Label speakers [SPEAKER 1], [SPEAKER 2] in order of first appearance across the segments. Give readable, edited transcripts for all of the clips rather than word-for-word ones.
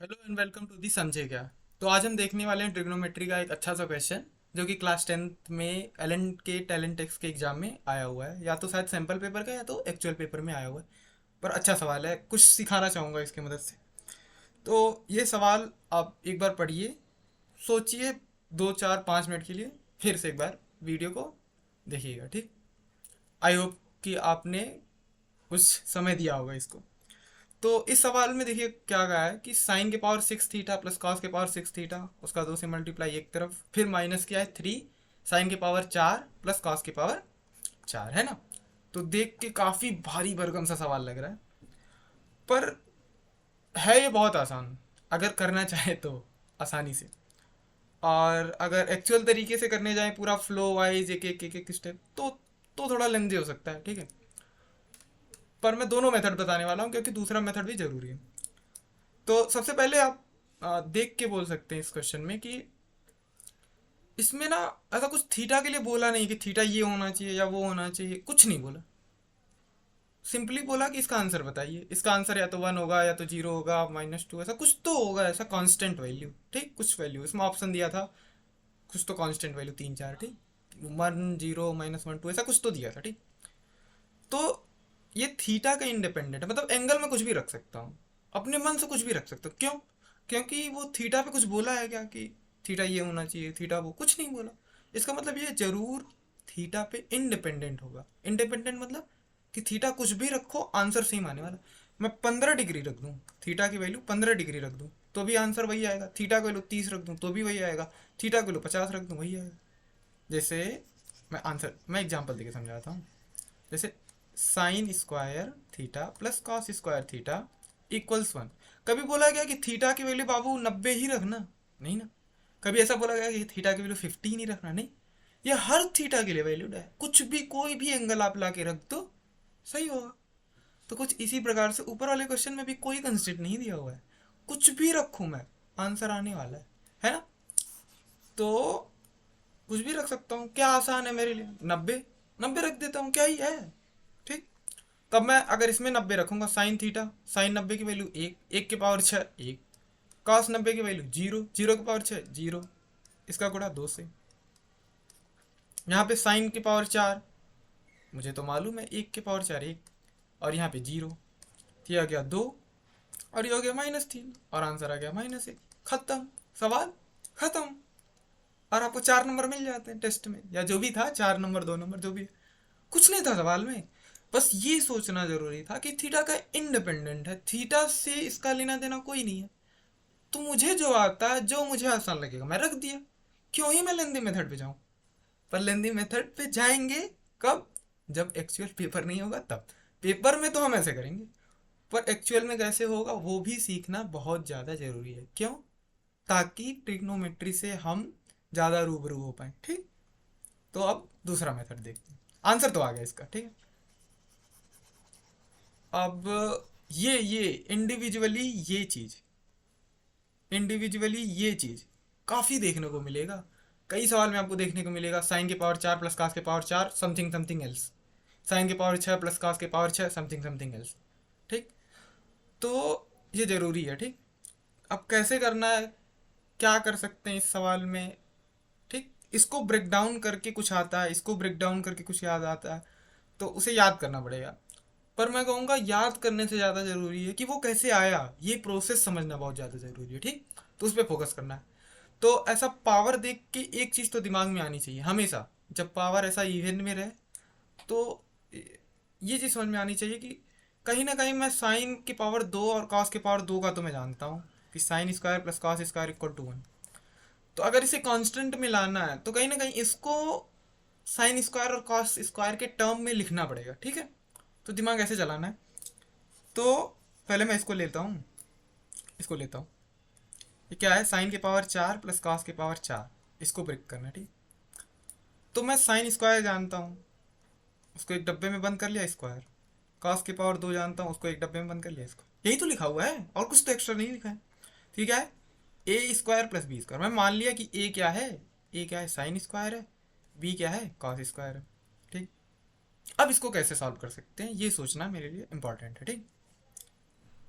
[SPEAKER 1] Hello and welcome to the समझे क्या। तो आज हम देखने वाले हैं ट्रिग्नोमेट्री का एक अच्छा सा क्वेश्चन जो कि क्लास 10th में एलन के टैलेंट टेक्स्ट के एग्जाम में आया हुआ है, या तो शायद सैम्पल पेपर का या तो एक्चुअल पेपर में आया हुआ है। पर अच्छा सवाल है, कुछ सिखाना चाहूँगा इसकी मदद से। तो ये सवाल आप एक बार पढ़िए, सोचिए 2 4 5 मिनट के लिए, फिर से एक बार वीडियो को देखिएगा, ठीक। आई होप कि आपने कुछ समय दिया होगा इसको। तो इस सवाल में देखिए क्या कहा है कि साइन के पावर 6 थीटा प्लस कॉस के पावर 6 थीटा, उसका 2 से मल्टीप्लाई एक तरफ, फिर माइनस किया है 3 साइन के पावर 4 प्लस कॉस के पावर 4, है ना। तो देख के काफ़ी भारी भरकम सा सवाल लग रहा है, पर है ये बहुत आसान अगर करना चाहे तो, आसानी से। और अगर एक्चुअल तरीके से करने जाए पूरा फ्लो वाइज एक एक एक एक स्टेप, तो थोड़ा लेंदी हो सकता है, ठीक है। पर मैं दोनों मेथड बताने वाला हूँ क्योंकि दूसरा मेथड भी ज़रूरी है। तो सबसे पहले आप देख के बोल सकते हैं इस क्वेश्चन में कि इसमें ना ऐसा कुछ थीटा के लिए बोला नहीं कि थीटा ये होना चाहिए या वो होना चाहिए, कुछ नहीं बोला। सिंपली बोला कि इसका आंसर बताइए, इसका आंसर या तो 1 होगा या तो 0 होगा -2, ऐसा कुछ तो होगा, ऐसा कांस्टेंट वैल्यू, ठीक। कुछ वैल्यू इसमें ऑप्शन दिया था, कुछ तो कांस्टेंट वैल्यू 3 4, ठीक। 1 0 -1 2 ऐसा कुछ तो दिया था, ठीक। तो ये थीटा का इंडिपेंडेंट है, मतलब एंगल में कुछ भी रख सकता हूँ, अपने मन से कुछ भी रख सकता हूँ। क्यों? क्योंकि वो थीटा पे कुछ बोला है क्या कि थीटा ये होना चाहिए, थीटा वो, कुछ नहीं बोला। इसका मतलब ये जरूर थीटा पे इंडिपेंडेंट होगा। इंडिपेंडेंट मतलब कि थीटा कुछ भी रखो आंसर सेम आने वाला। मैं 15 डिग्री रख दूँ, थीटा की वैल्यू 15 डिग्री रख दूँ तो भी आंसर वही आएगा। थीटा की वैल्यू 30 रख दूँ तो भी वही आएगा। थीटा की वैल्यू 50 रख दूँ वही आएगा। जैसे मैं एग्जांपल देके समझाता हूँ। जैसे sine square theta plus cos square theta equals 1। कभी बोला गया कि थीटा की वैल्यू बाबू 90 ही रखना? नहीं ना। कभी ऐसा बोला गया कि थीटा की वैल्यू 50 ही नहीं रखना? नहीं। ये हर थीटा के लिए वैल्यूड है, कुछ भी कोई भी एंगल आप ला के रख दो सही होगा। तो कुछ इसी प्रकार से ऊपर वाले क्वेश्चन में भी कोई कंस्ट्रेंट नहीं दिया हुआ है, कुछ भी रखूँ मैं आंसर आने वाला है ना। तो कुछ भी रख सकता हूँ, क्या आसान है मेरे लिए, 90 90 रख देता हूँ, क्या ही है, ठीक। तब मैं अगर इसमें 90 रखूंगा, साइन थीटा, साइन 90 की वैल्यू 1, 1 के पावर 6 1, कॉस 90 की वैल्यू 0, 0 के पावर 6 0, इसका गुणा 2 से। यहाँ पे साइन के पावर 4, मुझे तो मालूम है 1 के पावर 4 1, और यहाँ पे 0, ये आ गया 2, और ये हो गया -3, और आंसर आ गया -1। खत्म, सवाल खत्म। और आपको 4 नंबर मिल जाते हैं टेस्ट में, या जो भी था, 4 नंबर 2 नंबर जो भी है। कुछ नहीं था सवाल में, बस ये सोचना जरूरी था कि थीटा का इंडिपेंडेंट है, थीटा से इसका लेना देना कोई नहीं है। तो मुझे जो आता है, जो मुझे आसान लगेगा मैं रख दिया। क्यों ही मैं लेंदी मेथड पे जाऊं? पर लेंदी मेथड पे जाएंगे कब? जब एक्चुअल पेपर नहीं होगा तब। पेपर में तो हम ऐसे करेंगे, पर एक्चुअल में कैसे होगा वो भी सीखना बहुत ज़्यादा जरूरी है। क्यों? ताकि ट्रिग्नोमेट्री से हम ज़्यादा रूबरू हो पाए, ठीक। तो अब दूसरा मेथड देखते हैं। आंसर तो आ गया इसका, ठीक है। अब ये इंडिविजुअली ये चीज़ काफ़ी देखने को मिलेगा। कई सवाल में आपको देखने को मिलेगा साइन के पावर 4 प्लस कास के power 4 something something else, sine के पावर 6 प्लस कास के पावर 6 समथिंग समथिंग एल्स, ठीक। तो ये ज़रूरी है, ठीक। अब कैसे करना है, क्या कर सकते हैं इस सवाल में, ठीक। इसको ब्रेक डाउन करके कुछ आता है, इसको ब्रेक डाउन करके कुछ याद आता है, तो उसे याद करना पड़ेगा। पर मैं कहूँगा याद करने से ज़्यादा ज़रूरी है कि वो कैसे आया, ये प्रोसेस समझना बहुत ज़्यादा ज़रूरी है, ठीक। तो उस पर फोकस करना है। तो ऐसा पावर देख के एक चीज़ तो दिमाग में आनी चाहिए हमेशा, जब पावर ऐसा इवन में रहे, तो ये चीज़ समझ में आनी चाहिए कि कहीं ना कहीं मैं साइन की पावर 2 और कॉस की पावर 2 का तो मैं जानता हूँ कि sine square plus cos square equal to 1। तो अगर इसे कांस्टेंट में लाना है तो कहीं ना कहीं इसको साइन स्क्वायर और कॉस स्क्वायर के टर्म में लिखना पड़ेगा, ठीक है। तो दिमाग ऐसे चलाना है। तो पहले मैं इसको लेता हूँ, इसको लेता हूँ। ये क्या है, साइन के पावर 4 प्लस कॉस के पावर 4, इसको ब्रेक करना है, ठीक। तो मैं साइन स्क्वायर जानता हूँ, उसको एक डब्बे में बंद कर लिया स्क्वायर। कॉस के पावर 2 जानता हूँ, उसको एक डब्बे में बंद कर लिया। इसको यही तो लिखा हुआ है, और कुछ तो एक्स्ट्रा नहीं लिखा है। ठीक है, A square plus B square, मैं मान लिया कि ए क्या है, ए क्या है, साइन स्क्वायर है, बी क्या है, कॉस स्क्वायर है, ठीक। अब इसको कैसे सॉल्व कर सकते हैं ये सोचना मेरे लिए इंपॉर्टेंट है, ठीक।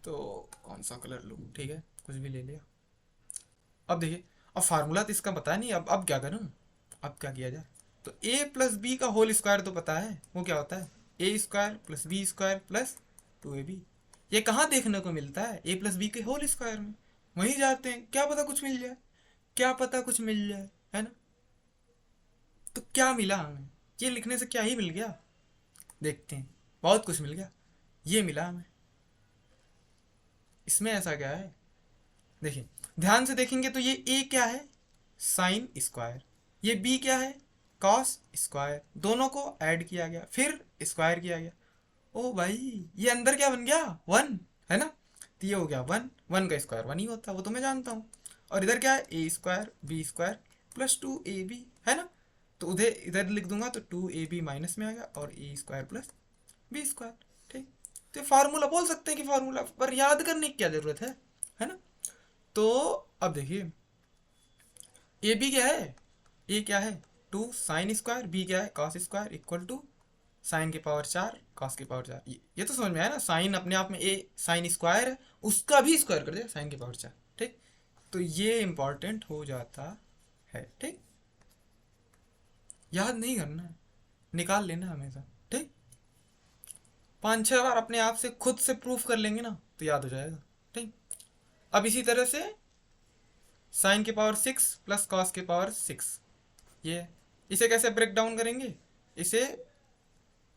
[SPEAKER 1] तो कौन सा कलर लूँ, ठीक है कुछ भी ले लिया। अब देखिए, अब फार्मूला तो इसका पता नहीं, अब क्या करूँ, अब क्या किया जाए। तो ए प्लस बी का होल स्क्वायर तो पता है, वो क्या होता है, A square plus B square plus 2ab। ये कहाँ देखने को मिलता है, ए प्लस बी के होल स्क्वायर में। वहीं जाते हैं, क्या पता कुछ मिल जाए, क्या पता कुछ मिल जाए, है ना। तो क्या मिला हमें, ये लिखने से क्या ही मिल गया, देखते हैं। बहुत कुछ मिल गया, ये मिला हमें। इसमें ऐसा क्या है, देखिए ध्यान से देखेंगे तो ये ए क्या है, साइन स्क्वायर, ये बी क्या है, कॉस स्क्वायर। दोनों को ऐड किया गया, फिर स्क्वायर किया गया। ओ भाई, ये अंदर क्या बन गया, वन, है ना। तो ये हो गया वन, वन का स्क्वायर वन ही होता है, वो तो मैं जानता हूँ। और इधर क्या है, A square B square plus 2ab, है ना। तो उधर इधर लिख दूंगा तो 2ab माइनस में आ गया, और ए स्क्वायर प्लस बी स्क्वायर, ठीक। तो फार्मूला बोल सकते हैं कि फार्मूला, पर याद करने की क्या जरूरत है ना। तो अब देखिए, ए बी क्या है, ए क्या है 2 साइन स्क्वायर, बी क्या है cos square, equal to sine के पावर 4 कॉस के पावर 4। ये तो समझ में आया ना, साइन अपने आप में ए साइन स्क्वायर है, उसका भी स्क्वायर कर दिया साइन के पावर 4, ठीक। तो ये इंपॉर्टेंट हो जाता है, ठीक। याद नहीं करना है, निकाल लेना हमेशा, ठीक। 5-6 बार अपने आप से खुद से प्रूफ कर लेंगे ना, तो याद हो जाएगा, ठीक। अब इसी तरह से साइन के पावर 6 प्लस कॉस के पावर 6, ये इसे कैसे ब्रेक डाउन करेंगे, इसे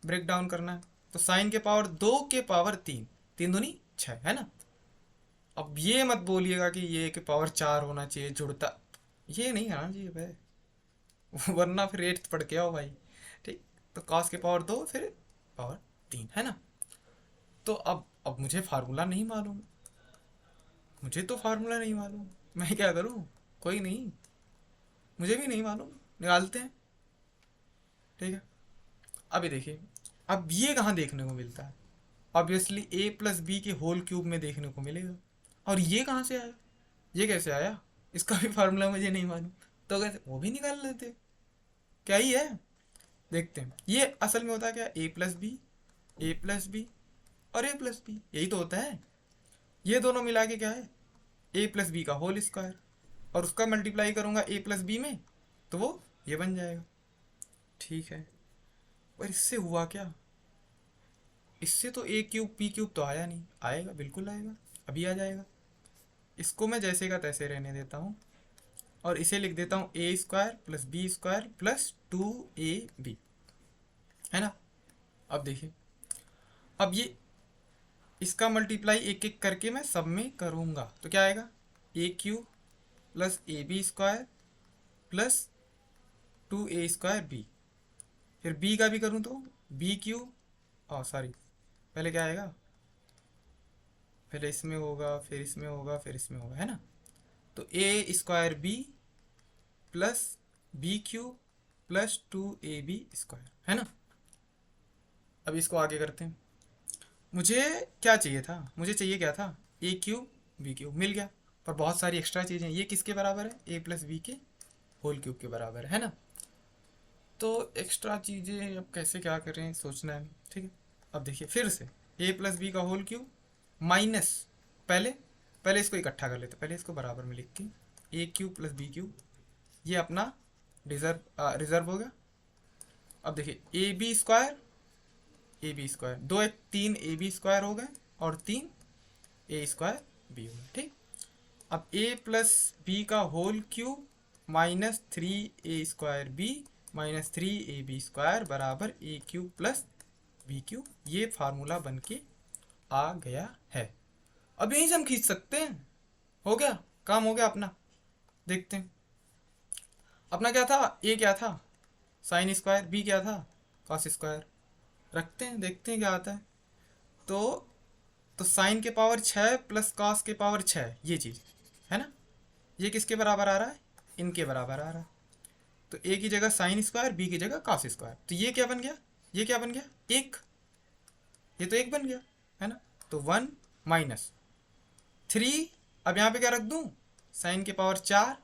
[SPEAKER 1] ब्रेक डाउन करना है तो साइन के पावर 2 के पावर 3, 3 दूनी 6, है ना। अब ये मत बोलिएगा कि ये के पावर 4 होना चाहिए जुड़ता, ये नहीं आना चाहिए भाई वरना फिर 8 पढ़ के आओ भाई, ठीक। तो कॉस के पावर 2 फिर पावर 3, है ना। तो अब मुझे फार्मूला नहीं मालूम, मुझे तो फार्मूला नहीं मालूम, मैं क्या करूँ, कोई नहीं, मुझे भी नहीं मालूम, निकालते हैं, ठीक है। अभी देखिए, अब ये कहाँ देखने को मिलता है, ऑब्वियसली ए प्लस बी के होल क्यूब में देखने को मिलेगा। और ये कहाँ से आया, ये कैसे आया, इसका भी फार्मूला मुझे नहीं मालूम, तो कैसे वो भी निकाल लेते, क्या ही है, देखते हैं। ये असल में होता है क्या, ए प्लस बी, ए प्लस बी और ए प्लस बी, यही तो होता है। ये दोनों मिला के क्या है, ए प्लस बी का होल स्क्वायर, और उसका मल्टीप्लाई करूंगा ए प्लस बी में, तो वो ये बन जाएगा, ठीक है। पर इससे हुआ क्या, इससे तो ए क्यूब पी क्यूब तो आया नहीं, आएगा बिल्कुल आएगा, अभी आ जाएगा। इसको मैं जैसे का तैसे रहने देता हूँ, और इसे लिख देता हूँ A square plus B square plus 2ab, है ना। अब देखिए, अब ये इसका मल्टीप्लाई एक एक करके मैं सब में करूँगा, तो क्या आएगा, A cube plus A B square plus 2a² B. फिर बी का भी करूँ तो बी क्यूब, सॉरी, पहले क्या आएगा, पहले इसमें होगा फिर इसमें होगा फिर इसमें होगा, है ना। तो a² B plus B cube plus 2ab², है ना। अब इसको आगे करते हैं। मुझे क्या चाहिए था, मुझे चाहिए क्या था, ए क्यूब बी क्यूब मिल गया, पर बहुत सारी एक्स्ट्रा चीज़ें, ये किसके बराबर है, ए प्लस बी के होल क्यूब के बराबर है ना। तो एक्स्ट्रा चीज़ें अब कैसे क्या करें सोचना है, ठीक है। अब देखिए फिर से ए प्लस बी का होल क्यूब माइनस, पहले पहले इसको इकट्ठा कर लेते, पहले इसको बराबर में लिख के ए क्यूब प्लस बी क्यूब, ये अपना रिजर्व हो गया। अब देखिए ए बी स्क्वायर, 2 1 3 ab² हो गए, और 3 a² बी हो गए, ठीक। अब ए प्लस बी का whole cube minus 3a² B minus 3ab² बराबर A cube plus B cube, ये फार्मूला बन के आ गया है। अब यहीं से हम खींच सकते हैं, हो गया काम, हो गया अपना। देखते हैं अपना क्या था, ए क्या था साइन स्क्वायर, बी क्या था कॉस स्क्वायर, रखते हैं देखते हैं क्या आता है। तो साइन के पावर 6 प्लस कॉस के पावर 6, ये चीज़ है ना, ये किसके बराबर आ रहा है, इनके बराबर आ रहा है। तो ए की जगह साइन स्क्वायर, बी की जगह कॉस स्क्वायर, तो ये क्या बन गया, ये क्या बन गया, एक, ये तो एक बन गया, है ना। तो 1 माइनस 3, अब यहाँ पे क्या रख दूँ, साइन के पावर 4,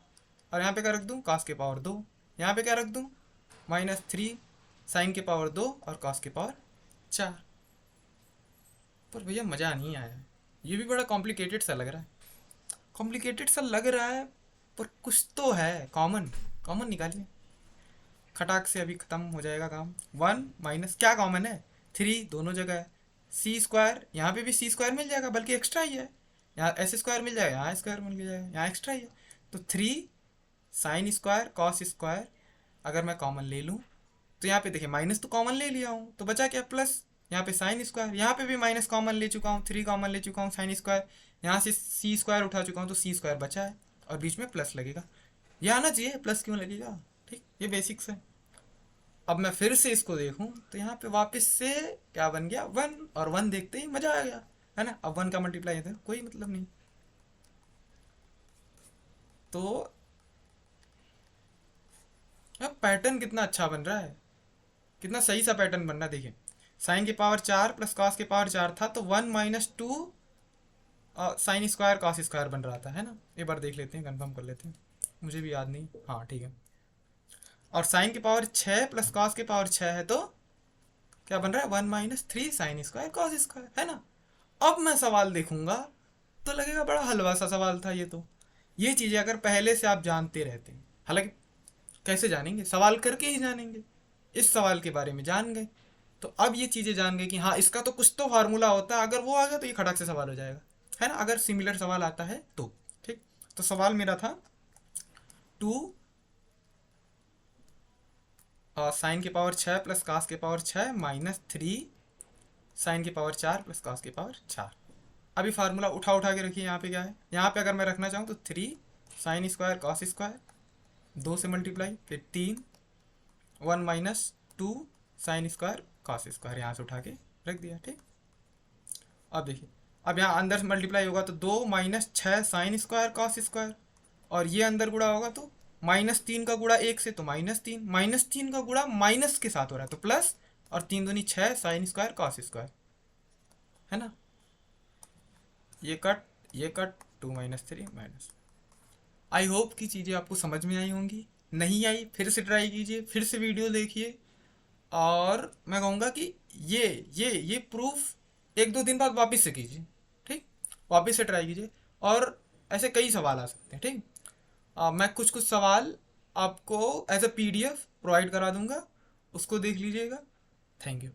[SPEAKER 1] और यहाँ पे क्या रख दूँ, कॉस के पावर 2, यहाँ पे क्या रख दूँ, -3 साइन के पावर 2 और कॉस के पावर 4। पर भैया मज़ा नहीं आया, ये भी बड़ा कॉम्प्लिकेटेड सा लग रहा है, कॉम्प्लिकेटेड सा लग रहा है, पर कुछ तो है कॉमन। कॉमन निकालिए, खटाक से अभी खत्म हो जाएगा काम। वन माइनस क्या कॉमन है, थ्री दोनों जगह है। सी स्क्वायर, यहाँ पे भी सी स्क्वायर मिल जाएगा, बल्कि एक्स्ट्रा ही है। यहाँ एस स्क्वायर मिल जाएगा, यहाँ स्क्वायर मिल जाएगा, यहाँ एक्स्ट्रा ही है। तो three sine square cos square अगर मैं कॉमन ले लूँ तो यहाँ पे देखिए माइनस तो कॉमन ले लिया हूँ, तो बचा क्या प्लस। यहाँ पे साइन स्क्वायर, यहाँ पे भी माइनस कॉमन ले चुका हूँ, थ्री कॉमन ले चुका हूँ, साइन स्क्वायर। यहाँ से सी स्क्वायर उठा चुका हूँ, तो सी स्क्वायर बचा है और बीच में प्लस लगेगा। ये आना चाहिए, प्लस क्यों लगेगा, ठीक, ये बेसिक्स है। अब मैं फिर से इसको देखूं तो यहाँ पे वापस से क्या बन गया, वन, और वन देखते ही मजा आ गया, है ना। अब वन का मल्टीप्लाई है कोई मतलब नहीं। तो अब पैटर्न कितना अच्छा बन रहा है, कितना सही सा पैटर्न बन रहा है। देखिए साइन के पावर चार प्लस कॉस के पावर चार था, तो one minus two sine square cos square बन रहा था, है ना। एक बार देख लेते हैं, कंफर्म कर लेते हैं, मुझे भी याद नहीं, हाँ ठीक है। और साइन के पावर छः प्लस कॉस के पावर छः है, तो क्या बन रहा है, one minus three sine square cos square, है ना। अब मैं सवाल देखूंगा तो लगेगा बड़ा हलवा सा सवाल था ये तो। ये चीज़ें अगर पहले से आप जानते रहते हैं, हालांकि कैसे जानेंगे, सवाल करके ही जानेंगे। इस सवाल के बारे में जान गए, तो अब ये चीज़ें जान गए कि हाँ इसका तो कुछ तो फार्मूला होता है, अगर वो आ गया तो ये खटाक से सवाल हो जाएगा, है ना, अगर सिमिलर सवाल आता है तो। ठीक, तो सवाल मेरा था टू साइन के पावर छः प्लस कास के पावर छः माइनस थ्री साइन के पावर चार प्लस कास के पावर चार। अभी फार्मूला उठा उठा के रखिए, यहाँ पे क्या है, यहाँ पे अगर मैं रखना चाहूँ तो three sine square cos square, दो से मल्टीप्लाई, फिर तीन, one minus two sine square cos square, यहाँ से उठा के रख दिया। ठीक, अब देखिए, अब यहाँ अंदर से मल्टीप्लाई होगा तो दो माइनस छः साइन स्क्वायर कॉस स्क्वायर, और ये अंदर गुणा होगा तो माइनस तीन का गुणा एक से, तो माइनस तीन का गुणा माइनस के साथ हो रहा है तो प्लस, और तीन दूनी छः साइन स्क्वायर कॉस स्क्वायर, है ना। ये cut two minus three minus. I hope कि चीज़ें आपको समझ में आई होंगी, नहीं आई फिर से ट्राई कीजिए, फिर से वीडियो देखिए, और मैं कहूँगा कि ये प्रूफ एक दो दिन बाद वापस से कीजिए। ठीक, वापस से ट्राई कीजिए, और ऐसे कई सवाल आ सकते हैं। ठीक, मैं कुछ कुछ सवाल आपको एज अ पीडीएफ प्रोवाइड करा दूंगा, उसको देख लीजिएगा। Thank you.